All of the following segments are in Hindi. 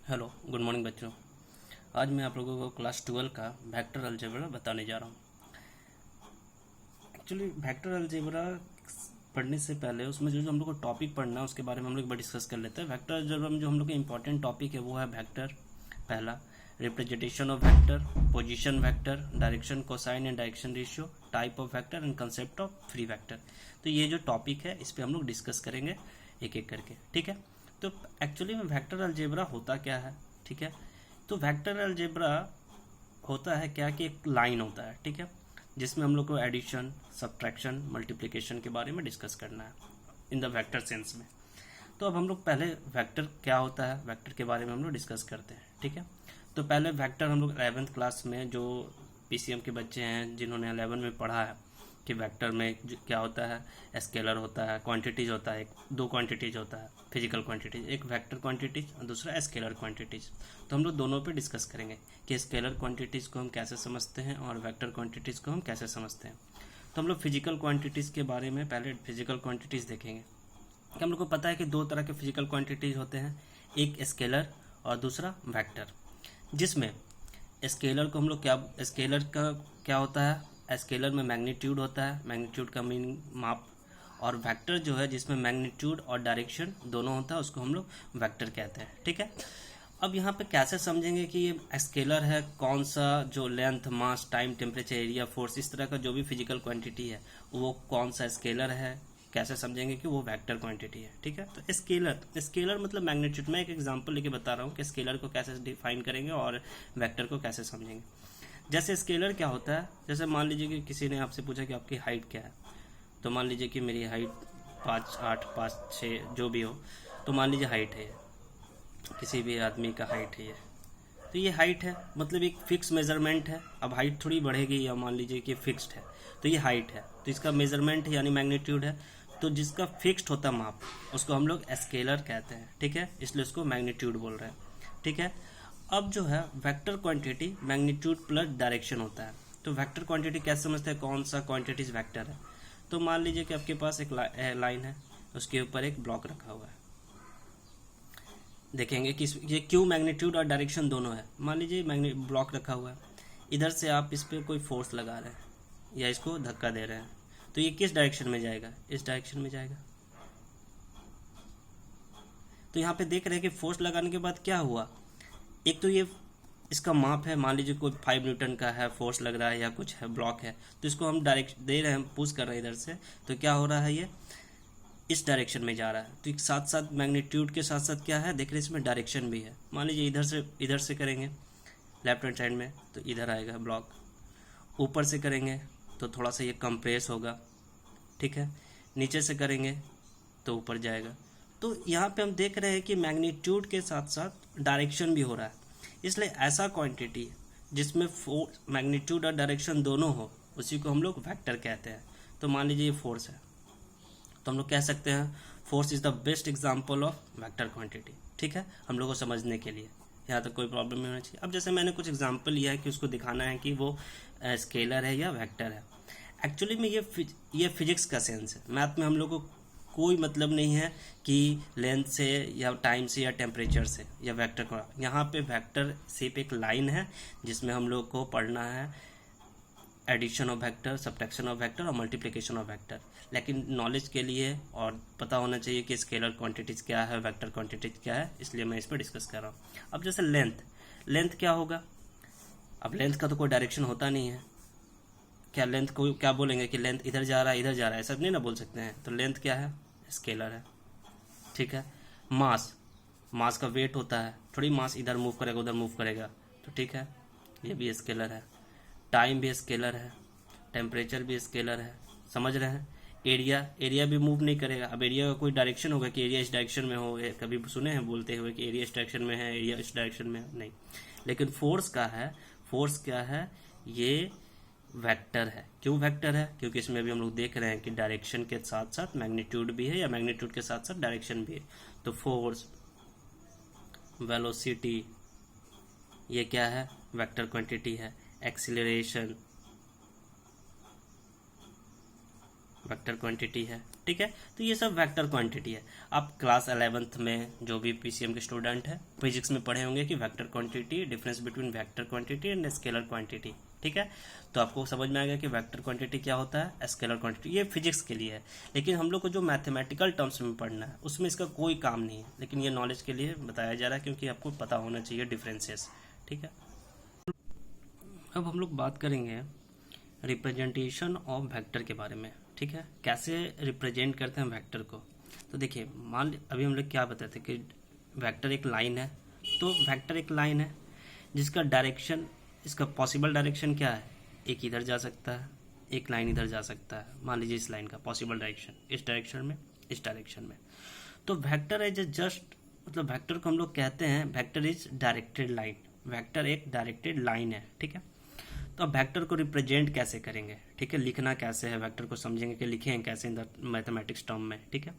हेलो, गुड मॉर्निंग बच्चों। आज मैं आप लोगों को क्लास 12 का वेक्टर अलजेब्रा बताने जा रहा हूँ। एक्चुअली वेक्टर अलजेब्रा पढ़ने से पहले उसमें जो हम लोग को टॉपिक पढ़ना है उसके बारे में हम लोग एक बार डिस्कस कर लेते हैं। वेक्टर अलजेब्रा में जो हम लोग का इंपॉर्टेंट टॉपिक है वो है वेक्टर। पहला, representation of vector, position vector, direction cosine and direction ratio, type of vector and concept of free vector. तो ये जो टॉपिक है इस पर हम लोग डिस्कस करेंगे एक एक करके, ठीक है। तो एक्चुअली में वेक्टर अलजेब्रा होता क्या है, ठीक है। तो वेक्टर अलजेब्रा होता है क्या कि एक लाइन होता है, ठीक है, जिसमें हम लोग को एडिशन, सब्ट्रैक्शन, मल्टीप्लिकेशन के बारे में डिस्कस करना है इन द वेक्टर सेंस में। तो अब हम लोग पहले वेक्टर क्या होता है, वेक्टर के बारे में हम लोग डिस्कस करते हैं, ठीक है। तो पहले वेक्टर हम लोग 11th क्लास में जो पीसीएम के बच्चे हैं जिन्होंने 11 में पढ़ा है कि वेक्टर में क्या होता है, स्केलर होता है, क्वांटिटीज होता है, दो क्वांटिटीज होता है, फिजिकल क्वांटिटीज, एक वेक्टर क्वांटिटीज और दूसरा स्केलर क्वांटिटीज। तो हम लोग दोनों पे डिस्कस करेंगे कि स्केलर क्वांटिटीज को हम कैसे समझते हैं और वेक्टर क्वांटिटीज को हम कैसे समझते हैं। तो हम लोग फिजिकल क्वांटिटीज के बारे में पहले फिजिकल क्वांटिटीज देखेंगे कि हम लोग को पता है कि दो तरह के फिजिकल क्वांटिटीज होते हैं, एक स्केलर और दूसरा वेक्टर। जिसमें स्केलर को हम लोग क्या, स्केलर का क्या होता है, स्केलर में मैग्नीट्यूड होता है, मैग्नीट्यूड का मीनिंग माप, और वेक्टर जो है जिसमें मैग्नीट्यूड और डायरेक्शन दोनों होता है उसको हम लोग वेक्टर कहते हैं, ठीक है। अब यहाँ पे कैसे समझेंगे कि ये स्केलर है, कौन सा जो लेंथ, मास, टाइम, टेम्परेचर, एरिया, फोर्स, इस तरह का जो भी फिजिकल क्वांटिटी है वो कौन सा स्केलर है, कैसे समझेंगे कि वो वेक्टर क्वांटिटी है, ठीक है। तो स्केलर, स्केलर मतलब मैग्नीट्यूड। मैं एक एग्जांपल लेके बता रहा हूँ कि स्केलर को कैसे डिफाइन करेंगे और वेक्टर को कैसे समझेंगे। जैसे स्केलर क्या होता है, जैसे मान लीजिए कि किसी ने आपसे पूछा कि आपकी हाइट क्या है, तो मान लीजिए कि मेरी हाइट 5'8", 5'6" जो भी हो, तो मान लीजिए हाइट है, किसी भी आदमी का हाइट है ये, तो ये हाइट है, मतलब एक फिक्स मेजरमेंट है। अब हाइट थोड़ी बढ़ेगी, या मान लीजिए कि फिक्स्ड है, तो ये हाइट है, तो इसका मेजरमेंट है यानी मैग्नीट्यूड है। तो जिसका फिक्स्ड होता माप उसको हम लोग स्केलर कहते हैं, ठीक है, इसलिए उसको मैग्नीट्यूड बोल रहे हैं, ठीक है। अब जो है vector quantity magnitude plus direction होता है। तो वेक्टर क्वांटिटी कैसे समझते हैं, कौन सा क्वांटिटीज वेक्टर है। तो मान लीजिए कि आपके पास एक लाइन है, उसके ऊपर एक ब्लॉक रखा हुआ है। देखेंगे कि ये क्यों मैग्नीट्यूड और डायरेक्शन दोनों है। मान लीजिए ब्लॉक रखा हुआ है, इधर से आप इस पर कोई फोर्स लगा रहे हैं या इसको धक्का दे रहे हैं, तो ये किस डायरेक्शन में जाएगा, इस डायरेक्शन में जाएगा। तो यहाँ पे देख रहे हैं कि फोर्स लगाने के बाद क्या हुआ, एक तो ये इसका माप है, मान लीजिए कोई 5 न्यूटन का है, फोर्स लग रहा है या कुछ है, ब्लॉक है, तो इसको हम डायरेक्ट दे रहे हैं, पुश कर रहे हैं इधर से, तो क्या हो रहा है, ये इस डायरेक्शन में जा रहा है। तो एक साथ साथ मैग्नीट्यूड के साथ साथ क्या है, देख रहे हैं इसमें डायरेक्शन भी है। मान लीजिए इधर से करेंगे लेफ्ट हैंड साइड में, तो इधर आएगा ब्लॉक। ऊपर से करेंगे तो थोड़ा सा ये कंप्रेस होगा, ठीक है। नीचे से करेंगे तो ऊपर जाएगा। तो यहाँ पे हम देख रहे हैं कि मैग्नीट्यूड के साथ साथ डायरेक्शन भी हो रहा है, इसलिए ऐसा क्वांटिटी जिसमें मैग्नीट्यूड और डायरेक्शन दोनों हो उसी को हम लोग वेक्टर कहते हैं। तो मान लीजिए ये फोर्स है, तो हम लोग कह सकते हैं force is the best example of vector quantity, ठीक है, हम लोग को समझने के लिए। यहाँ तक कोई प्रॉब्लम नहीं होना चाहिए। अब जैसे मैंने कुछ एग्जांपल लिया है कि उसको दिखाना है कि वो स्केलर है या वेक्टर है। एक्चुअली में ये फिजिक्स का सेंस है, मैथ में हम लोग को कोई मतलब नहीं है कि लेंथ से या टाइम से या टेम्परेचर से या वेक्टर का। यहाँ पे वेक्टर सिर्फ एक लाइन है जिसमें हम लोग को पढ़ना है addition of vector, subtraction of vector और मल्टीप्लिकेशन ऑफ वेक्टर। लेकिन नॉलेज के लिए और पता होना चाहिए कि स्केलर क्वांटिटीज क्या है, वेक्टर क्वांटिटीज क्या है, इसलिए मैं इस पर डिस्कस कर रहा हूँ। अब जैसे लेंथ क्या होगा, अब लेंथ का तो कोई डायरेक्शन होता नहीं है, क्या लेंथ को क्या बोलेंगे कि लेंथ इधर जा रहा है इधर जा रहा है, ऐसा नहीं ना बोल सकते हैं। तो लेंथ क्या है, स्केलर है, ठीक है। मास का वेट होता है, थोड़ी मास इधर मूव करेगा उधर मूव करेगा, तो ठीक है, ये भी स्केलर है। टाइम भी स्केलर है, टेम्परेचर भी स्केलर है, समझ रहे हैं। एरिया भी मूव नहीं करेगा। अब एरिया का कोई डायरेक्शन होगा कि एरिया इस डायरेक्शन में हो, कभी सुने हैं बोलते हुए कि एरिया इस डायरेक्शन में है, एरिया इस डायरेक्शन में है, नहीं। लेकिन फोर्स का है, फोर्स क्या है, ये वेक्टर है। क्यों वेक्टर है, क्योंकि इसमें भी हम लोग देख रहे हैं कि डायरेक्शन के साथ साथ मैग्नीट्यूड भी है या मैग्नीट्यूड के साथ साथ डायरेक्शन भी है। तो फोर्स, वेलोसिटी, ये क्या है, वेक्टर क्वांटिटी है। एक्सीलरेशन, वेक्टर क्वांटिटी है, ठीक है। तो ये सब वेक्टर क्वांटिटी है। आप क्लास 11th में जो भी पीसीएम के स्टूडेंट है फिजिक्स में पढ़े होंगे कि vector quantity, difference between vector quantity and scalar quantity, ठीक है। तो आपको समझ में आ गया कि वेक्टर क्वांटिटी क्या होता है, स्केलर क्वांटिटी। ये फिजिक्स के लिए है, लेकिन हम लोग को जो मैथमेटिकल टर्म्स में पढ़ना है उसमें इसका कोई काम नहीं है, लेकिन ये नॉलेज के लिए बताया जा रहा है क्योंकि आपको पता होना चाहिए डिफरेंसेस, ठीक है। अब हम लोग बात करेंगे रिप्रेजेंटेशन ऑफ वेक्टर के बारे में, ठीक है। कैसे रिप्रेजेंट करते हैं वेक्टर को। तो देखिए, मान अभी हम लोग क्या बताते हैं कि वेक्टर एक लाइन है। तो वेक्टर एक लाइन है जिसका डायरेक्शन, इसका पॉसिबल डायरेक्शन क्या है, एक इधर जा सकता है, एक लाइन इधर जा सकता है। मान लीजिए इस लाइन का पॉसिबल डायरेक्शन इस डायरेक्शन में, इस डायरेक्शन में। तो वेक्टर है जस्ट, मतलब वेक्टर को हम लोग कहते हैं vector is directed line. Vector एक डायरेक्टेड लाइन है, ठीक है। तो अब वेक्टर को रिप्रेजेंट कैसे करेंगे, ठीक है, लिखना कैसे है, वेक्टर को समझेंगे कि लिखें कैसे इन द मैथमेटिक्स टर्म में, ठीक है।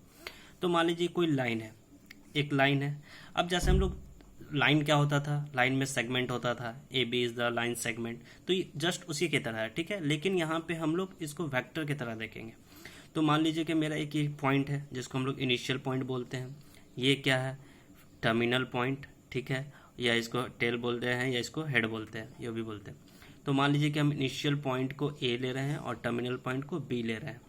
तो मान लीजिए कोई लाइन है, एक लाइन है। अब जैसे हम लोग, लाइन क्या होता था, लाइन में सेगमेंट होता था, A B is the line segment. तो ये जस्ट उसी की तरह है, ठीक है। लेकिन यहाँ पे हम लोग इसको वेक्टर की तरह देखेंगे। तो मान लीजिए कि मेरा एक ये पॉइंट है जिसको हम लोग इनिशियल पॉइंट बोलते हैं। ये क्या है, टर्मिनल पॉइंट, ठीक है, या इसको टेल बोलते हैं या इसको हेड बोलते हैं, ये भी बोलते हैं। तो मान लीजिए कि हम इनिशियल पॉइंट को ए ले रहे हैं और टर्मिनल पॉइंट को बी ले रहे हैं।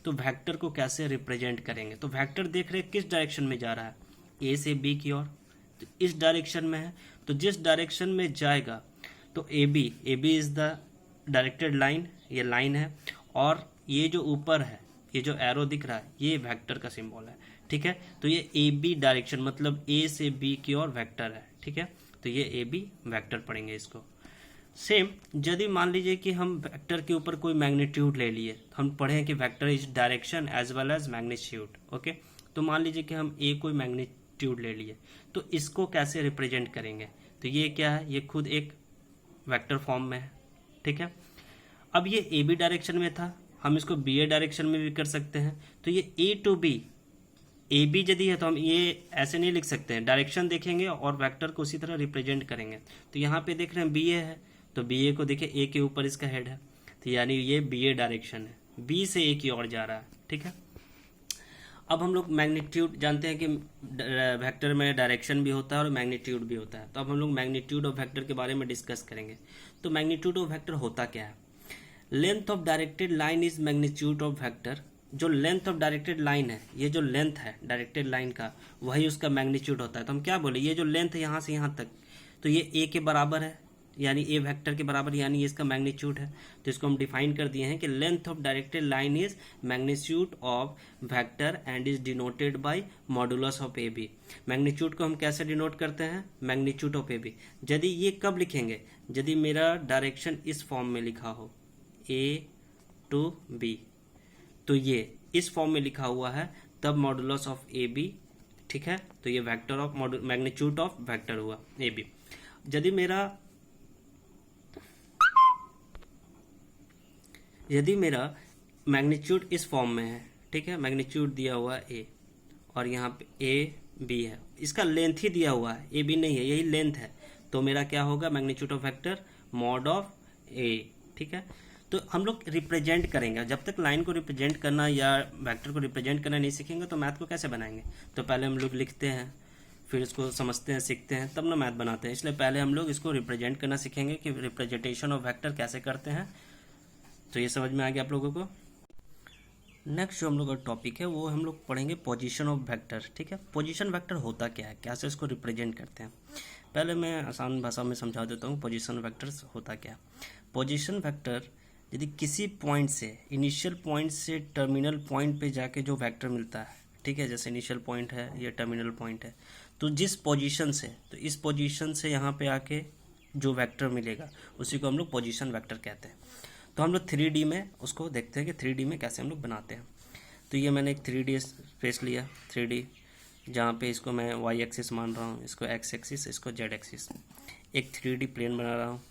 तो वेक्टर को कैसे रिप्रेजेंट करेंगे। तो वेक्टर देख रहे हैं किस डायरेक्शन में जा रहा है, ए से बी की ओर। तो इस डायरेक्शन में है, तो जिस डायरेक्शन में जाएगा तो A B is the directed line, ये लाइन है। और ये जो ऊपर है, ये जो एरो दिख रहा है, ये वेक्टर का सिंबल है, ठीक है। तो ये ए बी डायरेक्शन मतलब ए से बी की ओर वेक्टर है, ठीक है। तो ये ए बी वेक्टर पढ़ेंगे इसको। सेम यदि मान लीजिए कि हम वेक्टर के ऊपर कोई मैग्नीट्यूड ले लिए, हम पढ़ें कि vector is direction as well as magnitude, okay. तो मान लीजिए कि हम ए कोई मैग्नीट्यूड ले लिए, तो इसको कैसे रिप्रेजेंट करेंगे। तो ये क्या है, ये खुद एक वेक्टर फॉर्म में है, ठीक है। अब ये ए बी डायरेक्शन में था, हम इसको बी ए डायरेक्शन में भी कर सकते हैं। तो ये ए टू बी, ए बी यदि है तो हम ये ऐसे नहीं लिख सकते हैं, डायरेक्शन देखेंगे और वेक्टर को उसी तरह रिप्रेजेंट करेंगे। तो यहाँ पे देख रहे हैं बी ए है, तो बी ए को देखिए ए के ऊपर इसका हेड है, तो यानी ये बी ए डायरेक्शन है, बी से ए की ओर जा रहा है, ठीक है। अब हम लोग मैग्नीट्यूड जानते हैं कि वेक्टर में डायरेक्शन भी होता है और मैग्नीट्यूड भी होता है। तो अब हम लोग मैग्नीट्यूड ऑफ वेक्टर के बारे में डिस्कस करेंगे। तो मैग्नीट्यूड ऑफ वेक्टर होता क्या है, length of directed line is magnitude of vector. जो लेंथ ऑफ डायरेक्टेड लाइन है, ये जो लेंथ है डायरेक्टेड लाइन का, वही उसका मैग्नीट्यूड होता है। तो हम क्या बोले, ये जो लेंथ है यहाँ से यहाँ तक, तो ये ए के बराबर है, यानी ए वेक्टर के बराबर, यानी ये इसका मैग्नीट्यूड है। तो इसको हम डिफाइन कर दिए हैं कि length of directed line is magnitude of vector and is denoted by modulus of A B. Magnitude को हम कैसे डिनोट करते हैं, मैग्नीट्यूड ऑफ ए बी। यदि ये कब लिखेंगे, यदि मेरा डायरेक्शन इस फॉर्म में लिखा हो, ए टू बी, तो ये इस फॉर्म में लिखा हुआ है, तब मॉडुलस ऑफ ए बी, ठीक है। तो ये vector of magnitude of vector हुआ ए बी। यदि मेरा मैग्नीट्यूड इस फॉर्म में है, ठीक है, मैग्नीट्यूड दिया हुआ है ए और यहाँ पे ए बी है, इसका लेंथ ही दिया हुआ है, ए बी नहीं है, यही लेंथ है। तो मेरा क्या होगा, magnitude of vector mod of A, ठीक है। तो हम लोग रिप्रेजेंट करेंगे, जब तक लाइन को रिप्रेजेंट करना या वेक्टर को रिप्रेजेंट करना नहीं सीखेंगे तो मैथ को कैसे बनाएंगे। तो पहले हम लोग लिखते हैं, फिर इसको समझते हैं, सीखते हैं, तब ना मैथ बनाते हैं। इसलिए पहले हम लोग इसको रिप्रेजेंट करना सीखेंगे कि रिप्रेजेंटेशन ऑफ वेक्टर कैसे करते हैं। तो ये समझ में आ गया आप लोगों को। नेक्स्ट जो हम लोग का टॉपिक है वो हम लोग पढ़ेंगे पोजीशन ऑफ वेक्टर, ठीक है। पोजीशन वेक्टर होता क्या है, कैसे इसको रिप्रेजेंट करते हैं। पहले मैं आसान भाषा में समझा देता हूँ पोजीशन वेक्टर्स होता क्या। पोजीशन वेक्टर यदि किसी पॉइंट से, इनिशियल पॉइंट से टर्मिनल पॉइंट पे जाके जो वेक्टर मिलता है, ठीक है, जैसे इनिशियल पॉइंट है, ये टर्मिनल पॉइंट है, तो जिस पोजीशन से, तो इस पोजीशन से यहाँ पे आके जो वेक्टर मिलेगा उसी को हम लोग पोजीशन वेक्टर कहते हैं। तो हम लोग 3D में उसको देखते हैं कि 3D में कैसे हम लोग बनाते हैं। तो ये मैंने एक 3D स्पेस लिया, 3D, जहाँ पे इसको मैं y एक्सिस मान रहा हूँ, इसको x एक्सिस, इसको z एक्सिस। एक 3D प्लेन बना रहा हूँ,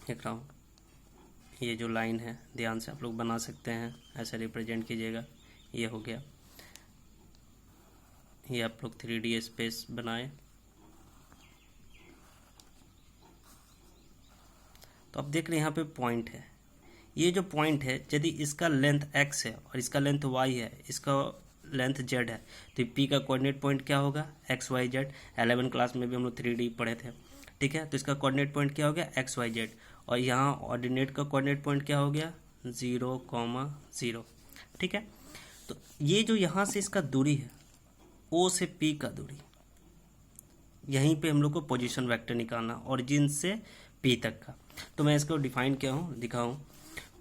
देख रहा हूँ। ये जो लाइन है ध्यान से आप लोग बना सकते हैं, ऐसे रिप्रेजेंट कीजिएगा। ये हो गया, ये आप लोग 3D स्पेस बनाए। तो अब देख रहे हैं यहाँ पे पॉइंट है, ये जो पॉइंट है यदि इसका लेंथ x है और इसका लेंथ y है, इसका लेंथ z है, तो p का कोऑर्डिनेट पॉइंट क्या होगा, एक्स वाई जेड। 11 क्लास में भी हम लोग 3D पढ़े थे, ठीक है। तो इसका कोऑर्डिनेट पॉइंट क्या हो गया, एक्स वाई जेड, और यहाँ ऑर्डिनेट का कोऑर्डिनेट पॉइंट क्या हो गया, 0,0, ठीक है। तो ये जो यहाँ से इसका दूरी है O से P का दूरी, यहीं पे हम लोग को पोजीशन वेक्टर निकालना, ओरिजिन से P तक का। तो मैं इसको डिफाइन किया हूँ, दिखाऊँ।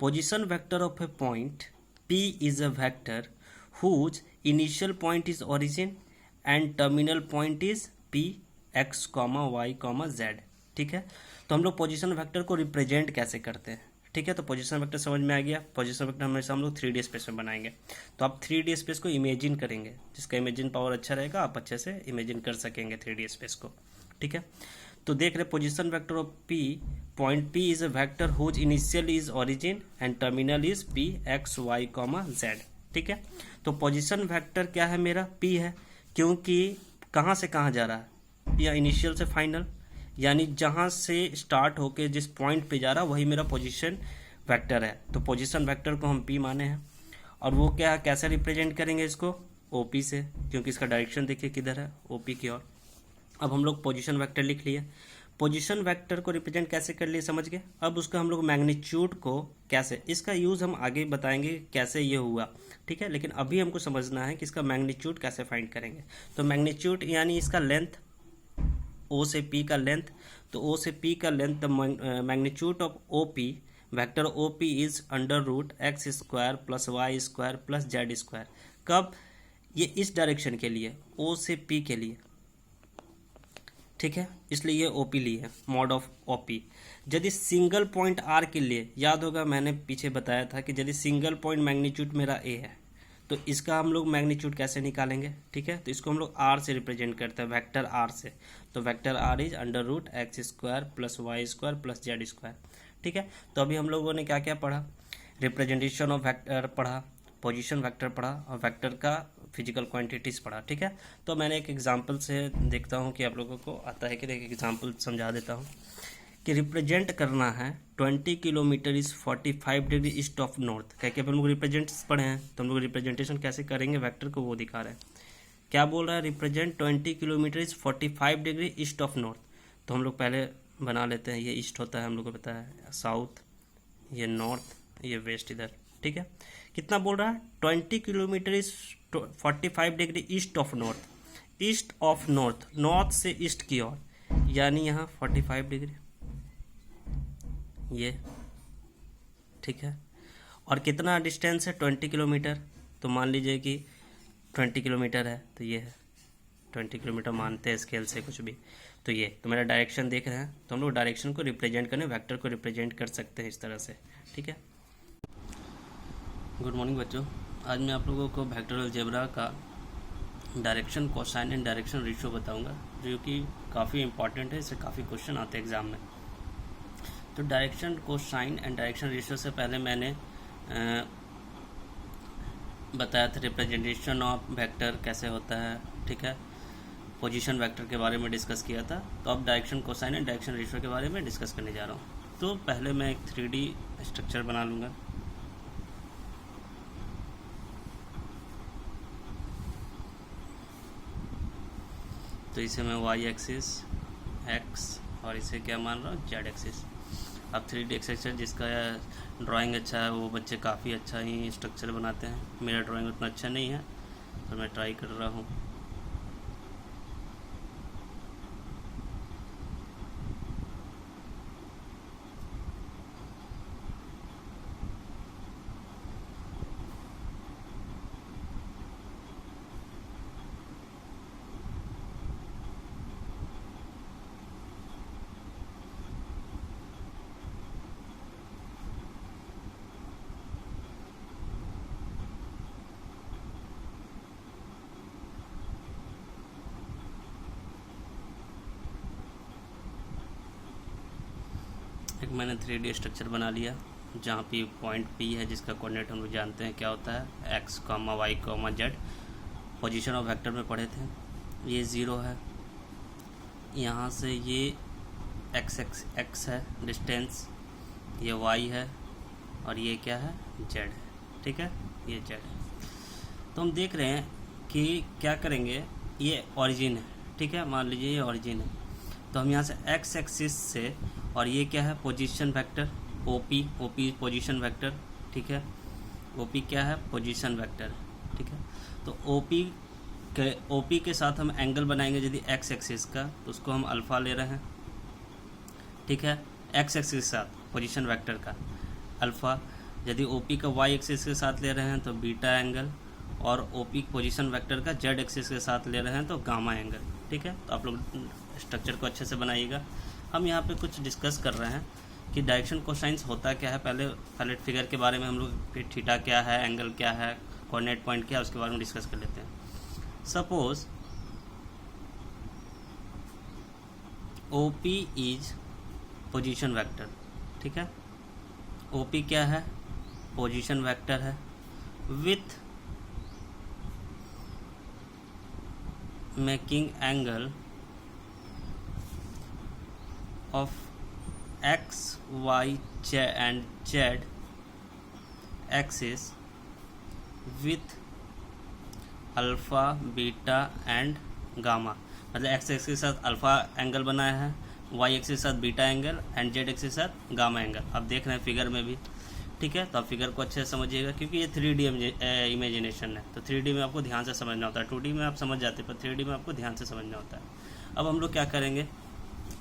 Position vector of A point P is a vector whose initial point is origin and terminal point is P x, y, z, ठीक है। तो हम लोग पोजीशन वेक्टर को रिप्रेजेंट कैसे करते हैं, ठीक है। तो पोजीशन वेक्टर समझ में आ गया। पोजीशन वेक्टर हमेशा हम लोग 3D स्पेस में बनाएंगे। तो आप 3D स्पेस को इमेजिन करेंगे, जिसका इमेजिन पावर अच्छा रहेगा आप अच्छे से इमेजिन कर सकेंगे 3D स्पेस को, ठीक है। तो देख रहे position vector of P, point P is a vector whose initial is origin and terminal is P x, y, z, ठीक है। तो पोजीशन वेक्टर क्या है, मेरा P है, क्योंकि कहाँ से कहाँ जा रहा है, या इनिशियल से फाइनल, यानी जहाँ से स्टार्ट होके जिस पॉइंट पे जा रहा है वही मेरा पोजीशन वेक्टर है। तो पोजीशन वेक्टर को हम P माने हैं, और वो क्या है, कैसे रिप्रेजेंट करेंगे इसको, OP से, क्योंकि इसका डायरेक्शन देखिए किधर है, OP की ओर। अब हम लोग पोजीशन वेक्टर लिख लिए। पोजीशन वेक्टर को रिप्रेजेंट कैसे कर लिए, समझ गए। अब उसका हम लोग मैग्नीट्यूड को कैसे, इसका यूज़ हम आगे बताएंगे कैसे ये हुआ, ठीक है। लेकिन अभी हमको समझना है कि इसका मैग्नीट्यूड कैसे फाइंड करेंगे। तो मैग्नीट्यूड यानी इसका लेंथ, O से P का लेंथ, तो O से P का length, the magnitude of OP, vector OP is √x² + y² + z²। कब, ये इस डायरेक्शन के लिए, O से P के लिए, ठीक है, इसलिए ये OP ली है, मॉड ऑफ OP। यदि सिंगल पॉइंट R के लिए, याद होगा मैंने पीछे बताया था कि यदि सिंगल पॉइंट मैग्नीट्यूड मेरा A है, तो इसका हम लोग मैग्नीट्यूड कैसे निकालेंगे, ठीक है। तो इसको हम लोग R से रिप्रेजेंट करते हैं, वेक्टर R से। तो vector R is √x² + y² + z², ठीक है। तो अभी हम लोगों ने क्या क्या पढ़ा, रिप्रेजेंटेशन ऑफ वेक्टर पढ़ा, पोजीशन वेक्टर पढ़ा, और वेक्टर का फिजिकल क्वांटिटीज़ पढ़ा, ठीक है। तो मैंने एक एग्जांपल से देखता हूँ कि आप लोगों को आता है कि एक एग्जांपल समझा देता हूँ कि रिप्रेजेंट करना है 20 kilometre is 45 degree east of north. क्या क्या हम लोग रिप्रेजेंट पढ़े हैं, तो हम लोग रिप्रेजेंटेशन कैसे करेंगे वेक्टर को वो दिखा रहे हैं। क्या बोल रहा है, represent 20 kilometre is 45 degree east of north. तो हम लोग पहले बना लेते हैं, ये ईस्ट होता है, हम लोग को पता है, साउथ, ये नॉर्थ, ये वेस्ट इधर, ठीक है। कितना बोल रहा है, 20 kilometre is 45 degree east of north, east of north, north से ईस्ट की ओर, यानी यहाँ 45 डिग्री, ये, ठीक है। और कितना डिस्टेंस है, 20 किलोमीटर। तो मान लीजिए कि 20 किलोमीटर है, तो ये है 20 किलोमीटर मानते हैं स्केल से कुछ भी। तो ये, तो मेरा डायरेक्शन देख रहे हैं, तो हम लोग डायरेक्शन को रिप्रेजेंट करने, वेक्टर को रिप्रेजेंट कर सकते हैं इस तरह से, ठीक है। गुड मॉर्निंग बच्चों, आज मैं आप लोगों को वेक्टर अलजेब्रा का direction cosine and direction ratio बताऊंगा, जो कि काफ़ी इंपॉर्टेंट है, इससे काफ़ी क्वेश्चन आते हैं एग्जाम में। तो direction cosine and direction ratio से पहले मैंने बताया था रिप्रेजेंटेशन ऑफ वेक्टर कैसे होता है, ठीक है। पोजीशन वेक्टर के बारे में डिस्कस किया था। तो अब direction cosine and direction ratio के बारे में डिस्कस करने जा रहा हूँ। तो पहले मैं एक 3D स्ट्रक्चर बना लूँगा। तो इसे मैं y एक्सिस x और इसे क्या मान रहा हूँ, z एक्सिस। अब 3D स्ट्रक्चर जिसका ड्राइंग अच्छा है वो बच्चे काफ़ी अच्छा ही स्ट्रक्चर बनाते हैं। मेरा ड्राइंग उतना अच्छा नहीं है, तो मैं ट्राई कर रहा हूँ। एक मैंने 3D स्ट्रक्चर बना लिया जहाँ पे पॉइंट P है, जिसका कोऑर्डिनेट हम लोग जानते हैं क्या होता है, x, y, z। Position of vector में पढ़े थे, ये 0 है, यहाँ से ये x है डिस्टेंस, ये y है, और ये क्या है, जेड है, ठीक है, ये जेड है। तो हम देख रहे हैं कि क्या करेंगे, ये ओरिजिन है, ठीक है, मान लीजिए ये ओरिजिन है, तो हम यहाँ से एक्स एक्सिस से, और ये क्या है, position vector, OP, OP position vector, ठीक है, ओपी क्या है, पोजीशन वेक्टर, ठीक है। तो ओपी के साथ हम एंगल बनाएंगे यदि एक्स एक्सिस का, तो उसको हम अल्फ़ा ले रहे हैं, ठीक है, एक्स एक्सिस के साथ पोजीशन वेक्टर का अल्फ़ा। यदि ओपी का वाई एक्सिस के साथ ले रहे हैं तो बीटा एंगल, और ओपी पोजीशन वेक्टर का जेड एक्सिस के साथ ले रहे हैं तो गामा एंगल, ठीक है। तो आप लोग स्ट्रक्चर को अच्छे से बनाइएगा। हम यहाँ पे कुछ डिस्कस कर रहे हैं कि डायरेक्शन कोसाइंस होता क्या है। पहले फिगर के बारे में हम लोग, फिर थीटा क्या है, एंगल क्या है, कोऑर्डिनेट पॉइंट क्या है, उसके बारे में डिस्कस कर लेते हैं। Suppose OP is position vector, ठीक है, ओपी क्या है, पोजीशन वेक्टर है, with making angle of x, y, and z axis with alpha, beta and gamma. मतलब एक्स एक्सिस के साथ अल्फ़ा एंगल बनाया है, वाई एक्सिस के साथ beta angle and Z axis के साथ गामा एंगल। आप देख रहे हैं फिगर में भी, ठीक है। तो आप फिगर को अच्छे से समझिएगा क्योंकि ये 3D इमेजिनेशन है, तो 3D में आपको ध्यान से समझना होता है। 2D में आप समझ जाते हैं, पर 3D में आपको ध्यान से समझना होता है। अब हम लोग क्या करेंगे,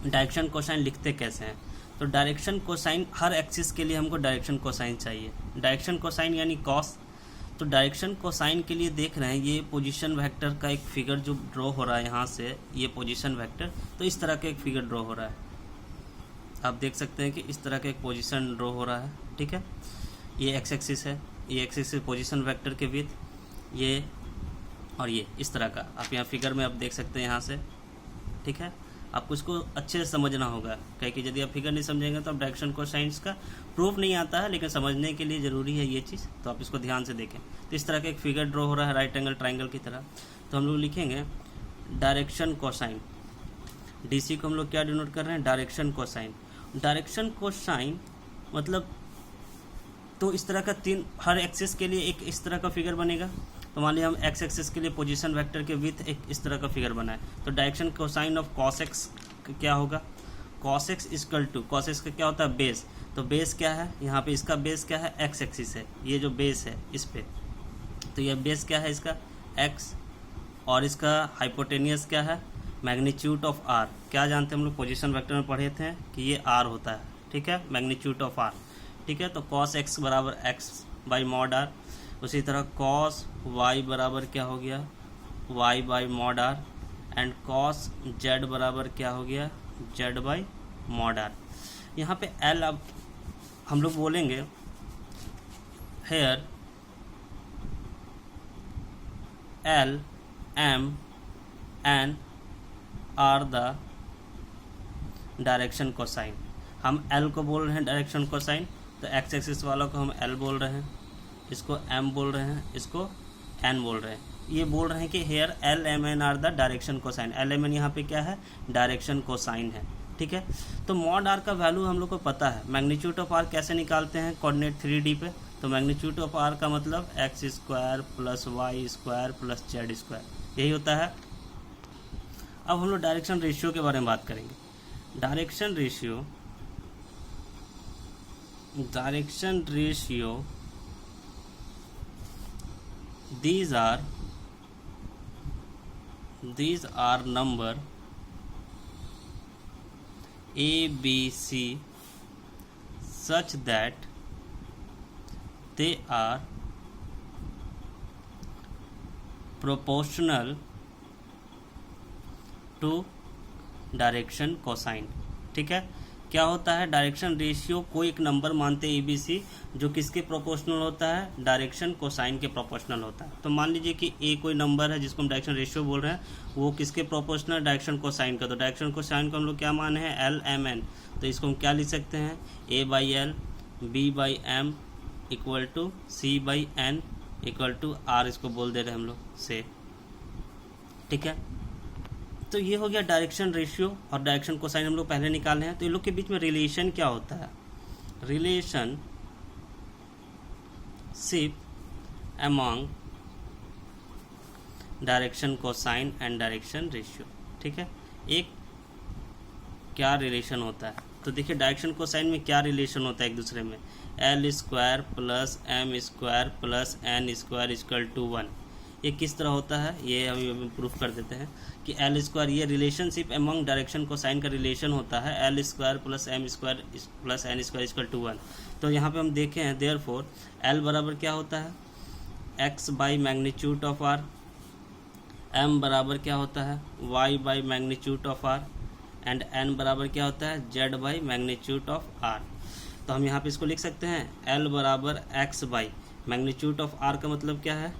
डायरेक्शन कोसाइन लिखते कैसे हैं। तो डायरेक्शन कोसाइन, हर एक्सिस के लिए हमको डायरेक्शन कोसाइन चाहिए। डायरेक्शन कोसाइन यानी कॉस। तो डायरेक्शन कोसाइन के लिए देख रहे हैं, ये पोजीशन वेक्टर का एक फिगर जो ड्रॉ हो रहा है यहाँ से, ये पोजीशन वेक्टर, तो इस तरह का एक फिगर ड्रॉ हो रहा है। आप देख सकते हैं कि इस तरह का एक पोजीशन ड्रॉ हो रहा है, ठीक है। ये एक्स एक्सिस है, ये एक्सिस है पोजीशन वेक्टर के विथ ये, और ये इस तरह का आप यहाँ फिगर में आप देख सकते हैं यहाँ से, ठीक है। आपको इसको अच्छे से समझना होगा, क्योंकि यदि आप फिगर नहीं समझेंगे तो आप डायरेक्शन कोसाइंस का प्रूफ नहीं आता है, लेकिन समझने के लिए ज़रूरी है ये चीज़, तो आप इसको ध्यान से देखें। तो इस तरह का एक फिगर ड्रॉ हो रहा है राइट एंगल ट्राइंगल की तरह। तो हम लोग लिखेंगे डायरेक्शन कोसाइन, डीसी को हम लोग क्या डिनोट कर रहे हैं, डायरेक्शन कोसाइन। डायरेक्शन कोसाइन मतलब, तो इस तरह का तीन, हर एक्सिस के लिए एक इस तरह का फिगर बनेगा। तो मान लिया हम एक्स एक्सिस के लिए पोजीशन वेक्टर के विथ एक इस तरह का फिगर बनाए, तो direction cosine of cos x क्या होगा, cos x equal to, cos x का क्या होता है, बेस। तो बेस क्या है, यहाँ पे इसका बेस क्या है, एक्स एक्सिस है, ये जो बेस है इस पे, तो ये बेस क्या है इसका, एक्स, और इसका हाइपोटेनियस क्या है, मैग्नीट्यूड ऑफ आर। क्या जानते हैं हम लोग, पोजीशन वेक्टर में पढ़े थे कि ये आर होता है, ठीक है, मैग्नीट्यूड ऑफ आर, ठीक है। तो कॉस एक्स बराबर एक्स बाई मॉड आर। उसी तरह कॉस वाई बराबर क्या हो गया, y by mod r, and cos z बराबर क्या हो गया, जेड बाई मॉड आर। यहाँ पे एल अब हम लोग बोलेंगे, here l M N are the direction cosine. हम एल को बोल रहे हैं डायरेक्शन कोसाइन, तो एक्स एक्सिस वालों को हम एल बोल रहे हैं, इसको एम बोल रहे हैं, इसको एन बोल रहे हैं। ये बोल रहे हैं कि here l M N are the direction cosine. L M n यहाँ पे क्या है, डायरेक्शन कोसाइन है, ठीक है। तो मॉड आर का वैल्यू हम लोग को पता है। मैग्नीट्यूड ऑफ आर कैसे निकालते हैं, कोऑर्डिनेट 3D पे। तो मैग्नीट्यूड ऑफ आर का मतलब x square plus Y square plus Z square, यही होता है। अब हम लोग डायरेक्शन रेशियो के बारे में बात करेंगे। Direction ratio these are number A, B, C such that they are proportional to direction cosine, ठीक है। क्या होता है, डायरेक्शन रेशियो कोई एक नंबर मानते हैं ABC, जो किसके प्रोपोर्शनल होता है, डायरेक्शन कोसाइन के प्रोपोर्शनल होता है। तो मान लीजिए कि A कोई नंबर है जिसको हम डायरेक्शन रेशियो बोल रहे हैं, वो किसके प्रोपोर्शनल, डायरेक्शन कोसाइन का। तो डायरेक्शन कोसाइन को हम लोग क्या माने हैं, एल एम एन। तो इसको हम क्या लिख सकते हैं, A by l, B by m equal to C by n equal to R, इसको बोल दे रहे हैं हम लोग से, ठीक है। तो ये हो गया डायरेक्शन रेशियो और डायरेक्शन कोसाइन हम लोग पहले निकाले हैं। तो इन लोग के बीच में रिलेशन क्या होता है, relation among direction cosine and direction ratio. ठीक है, एक क्या रिलेशन होता है, तो देखिए डायरेक्शन कोसाइन में क्या रिलेशन होता है एक दूसरे में, l square plus m square plus n square equal to 1। ये किस तरह होता है, ये अभी प्रूफ कर देते हैं कि एल स्क्वायर, ये रिलेशनशिप एमंग डायरेक्शन कोसाइन का रिलेशन होता है l square plus m square plus n square equal to 1। तो यहाँ पे हम देखे हैं देयरफॉर एल बराबर क्या होता है, x by magnitude of r, m बराबर क्या होता है, y by magnitude of r, and N बराबर क्या होता है, z by magnitude of r. तो हम यहाँ पे इसको लिख सकते हैं एल बराबर x by magnitude of r का मतलब क्या है,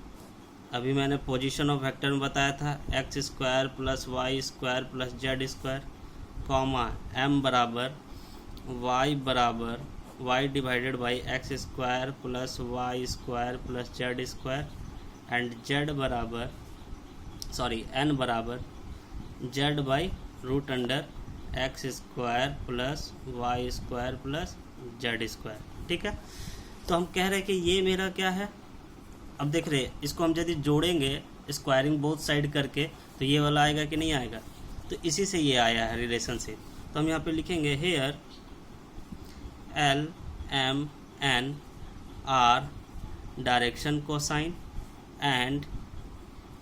अभी मैंने पोजीशन ऑफ वेक्टर में बताया था, X square plus Y square plus Z square, comma M बराबर Y divided by X square plus Y square plus Z square, and N बराबर Z by root under X square plus Y square plus Z square. ठीक है, तो हम कह रहे हैं कि ये मेरा क्या है, अब देख रहे इसको हम यदि जोड़ेंगे स्क्वायरिंग बोथ साइड करके तो ये वाला आएगा कि नहीं आएगा, तो इसी से ये आया है रिलेशनशिप। तो हम यहाँ पे लिखेंगे here l M N are direction cosine and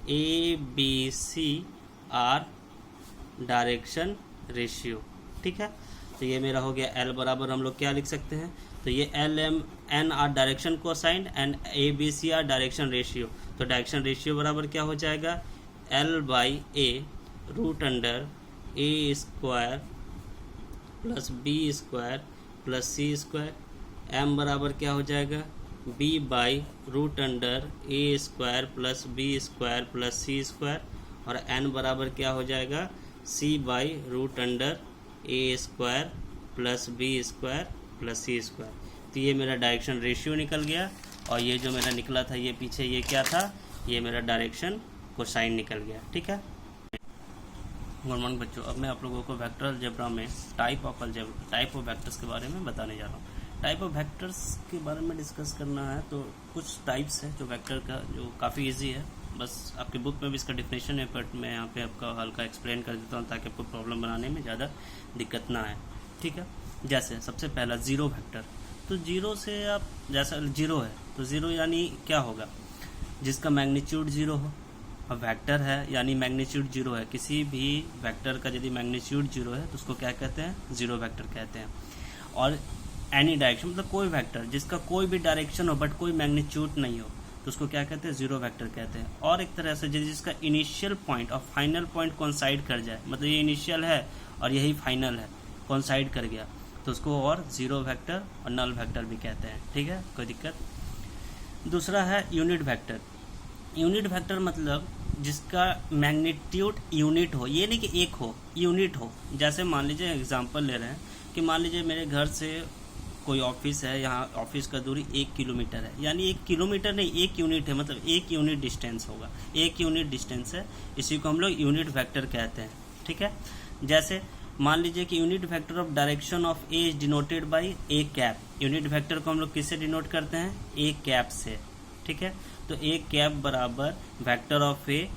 A B C are direction ratio. ठीक है, तो ये मेरा हो गया एल बराबर हम लोग क्या लिख सकते हैं, तो ये L M N are direction cosine and A B C are direction ratio. तो डायरेक्शन रेशियो बराबर क्या हो जाएगा, L by A root under A square plus B square plus C square, M बराबर क्या हो जाएगा, B by root under A square plus B square plus C square, और एन बराबर क्या हो जाएगा, C by root under A square plus B square plus C square. तो ये मेरा डायरेक्शन रेशियो निकल गया, और ये जो मेरा निकला था ये पीछे ये क्या था, ये मेरा डायरेक्शन कोसाइन निकल गया। ठीक है, गुड मॉर्निंग बच्चों, अब मैं आप लोगों को वेक्टर अलजेब्रा में टाइप ऑफ वेक्टर्स के बारे में बताने जा रहा हूँ। टाइप ऑफ वेक्टर्स के बारे में डिस्कस करना है तो कुछ टाइप्स है जो वेक्टर का, जो काफ़ी इजी है, बस आपके बुक में भी इसका डिफिनेशन है, बट मैं यहाँ पे आपका हल्का एक्सप्लेन कर देता हूँ ताकि आपको प्रॉब्लम बनाने में ज़्यादा दिक्कत ना आए। ठीक है, जैसे सबसे पहला जीरो वेक्टर, तो जीरो से आप, जैसा जीरो है तो जीरो यानी क्या होगा, जिसका मैग्नीट्यूड जीरो हो। अब वेक्टर है यानी मैग्नीट्यूड जीरो है, किसी भी वेक्टर का यदि मैग्नीट्यूड जीरो है तो उसको क्या कहते हैं, जीरो वेक्टर कहते हैं। और एनी डायरेक्शन मतलब कोई वेक्टर जिसका कोई भी डायरेक्शन हो बट कोई मैग्नीट्यूड नहीं हो तो उसको क्या कहते हैं, जीरो वेक्टर कहते हैं। और एक तरह से जिसका इनिशियल पॉइंट और फाइनल पॉइंट कोइंसाइड कर जाए, मतलब ये इनिशियल है और यही फाइनल है, कोइंसाइड कर गया तो उसको और जीरो वेक्टर और नल वेक्टर भी कहते हैं। ठीक है, कोई दिक्कत। दूसरा है यूनिट वेक्टर। यूनिट वेक्टर मतलब जिसका मैग्नीट्यूड यूनिट हो, ये नहीं कि एक हो, यूनिट हो। जैसे मान लीजिए एग्जांपल ले रहे हैं कि मान लीजिए मेरे घर से कोई ऑफिस है, यहाँ ऑफिस का दूरी 1 किलोमीटर है, यानी 1 किलोमीटर नहीं 1 यूनिट है, मतलब 1 यूनिट डिस्टेंस होगा, 1 यूनिट डिस्टेंस है, इसी को हम लोग यूनिट वेक्टर कहते हैं। ठीक है, जैसे मान लीजिए कि unit vector of direction of A is denoted by A cap. Unit vector को हम लोग किससे डिनोट करते हैं, ए कैप से। ठीक है, तो ए कैप बराबर vector of A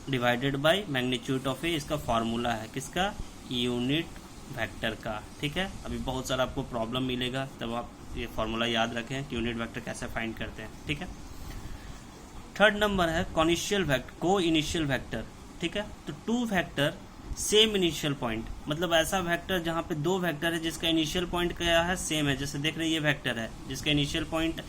divided by magnitude of A, इसका फॉर्मूला है किसका, यूनिट वेक्टर का। ठीक है, अभी बहुत सारा आपको प्रॉब्लम मिलेगा, तब आप ये फॉर्मूला याद रखें कि यूनिट वेक्टर कैसे फाइंड करते हैं। ठीक है, थर्ड नंबर है coinitial vector, coinitial vector. ठीक है, तो two vector same initial point, मतलब ऐसा वेक्टर जहाँ पे दो वेक्टर है जिसका इनिशियल पॉइंट क्या है, सेम है। जैसे देख रहे हैं ये वेक्टर है जिसका इनिशियल पॉइंट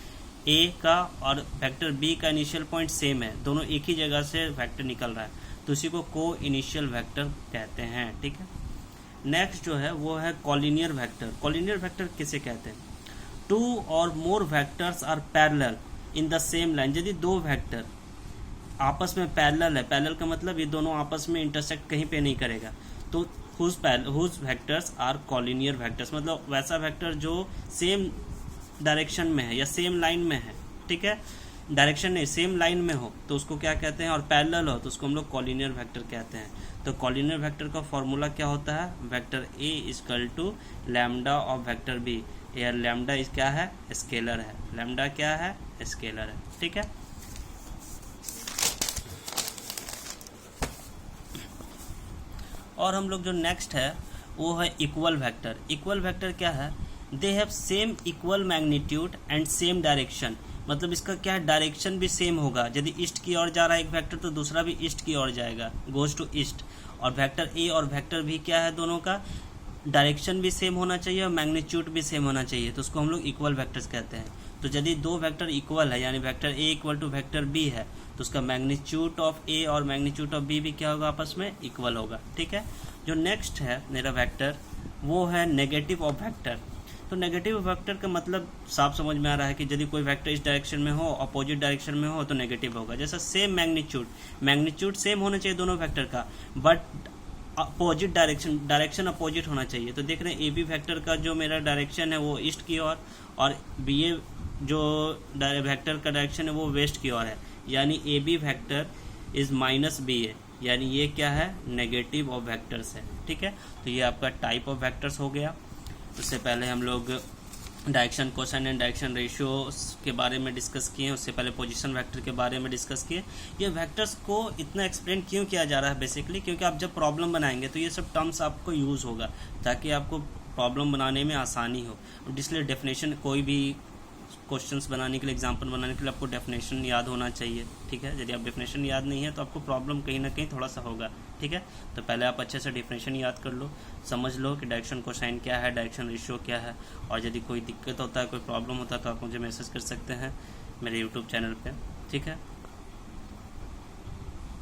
ए का और वेक्टर बी का इनिशियल पॉइंट सेम है, दोनों एक ही जगह से वेक्टर निकल रहा है, तो उसी को को इनिशियल वेक्टर कहते हैं। ठीक है, नेक्स्ट जो है वो है कॉलिनियर वेक्टर। कॉलिनियर वेक्टर किसे कहते हैं, टू और more vectors are parallel in the same line. यदि दो वेक्टर आपस में पैरेलल है, पैरेलल का मतलब ये दोनों आपस में इंटरसेक्ट कहीं पे नहीं करेगा, तो whose vectors are collinear vectors, मतलब वैसा वेक्टर जो सेम डायरेक्शन में है या सेम लाइन में है। ठीक है, डायरेक्शन नहीं सेम लाइन में हो तो उसको क्या कहते हैं, और पैरेलल हो तो उसको हम लोग कॉलिनियर वेक्टर कहते हैं। तो कॉलिनियर वेक्टर का फॉर्मूला क्या होता है, vector A equal to lambda of vector B. यार लैम्डा क्या है, स्केलर है, लैम्डा क्या है, स्केलर है, ठीक है। और हम लोग जो नेक्स्ट है वो है इक्वल वेक्टर। इक्वल वेक्टर क्या है, they have same equal magnitude and same direction. मतलब इसका क्या है, डायरेक्शन भी सेम होगा। यदि ईस्ट की ओर जा रहा है एक वेक्टर तो दूसरा भी ईस्ट की ओर जाएगा, गोज टू ईस्ट। और वेक्टर ए और वेक्टर बी क्या है, दोनों का डायरेक्शन भी सेम होना चाहिए और मैग्नीट्यूड भी सेम होना चाहिए, तो उसको हम लोग इक्वल वेक्टर्स कहते हैं। तो यदि दो वेक्टर इक्वल है, यानी vector A equal to vector B है, तो उसका मैग्नीट्यूड ऑफ ए और मैग्नीट्यूड ऑफ बी भी क्या होगा, आपस में इक्वल होगा, ठीक है। जो नेक्स्ट है मेरा वेक्टर वो है नेगेटिव ऑफ वेक्टर। तो नेगेटिव वेक्टर का मतलब साफ समझ में आ रहा है कि यदि कोई वेक्टर इस डायरेक्शन में हो, अपोजिट डायरेक्शन में हो, तो नेगेटिव होगा। जैसा सेम मैग्नीट्यूड सेम होना चाहिए दोनों वेक्टर का, बट अपोजिट डायरेक्शन अपोजिट होना चाहिए। तो देख रहे हैं ए बी वेक्टर का जो मेरा डायरेक्शन है वो ईस्ट की ओर, और बी ए जो वेक्टर का डायरेक्शन है वो वेस्ट की ओर है, यानी A B vector is minus B A, यानी ये क्या है, नेगेटिव ऑफ वेक्टर्स है, ठीक है। तो ये आपका टाइप ऑफ वेक्टर्स हो गया। उससे पहले हम लोग direction cosine and direction ratio के बारे में डिस्कस किए, उससे पहले पोजीशन वेक्टर के बारे में डिस्कस किए। ये वेक्टर्स को इतना एक्सप्लेन क्यों किया जा रहा है, बेसिकली क्योंकि आप जब प्रॉब्लम बनाएंगे तो ये सब टर्म्स आपको यूज़ होगा, ताकि आपको प्रॉब्लम बनाने में आसानी हो। इसलिए डेफिनेशन, कोई भी क्वेश्चंस बनाने के लिए, एग्जाम्पल बनाने के लिए आपको डेफिनेशन याद होना चाहिए, ठीक है। यदि आप डेफिनेशन याद नहीं है तो आपको प्रॉब्लम कहीं ना कहीं थोड़ा सा होगा, ठीक है। तो पहले आप अच्छे से डेफिनेशन याद कर लो, समझ लो कि डायरेक्शन कोसाइन क्या है, डायरेक्शन रेशियो क्या है। और यदि कोई दिक्कत होता है, कोई प्रॉब्लम होता है, तो आप मुझे मैसेज कर सकते हैं मेरे यूट्यूब चैनल पर, ठीक है।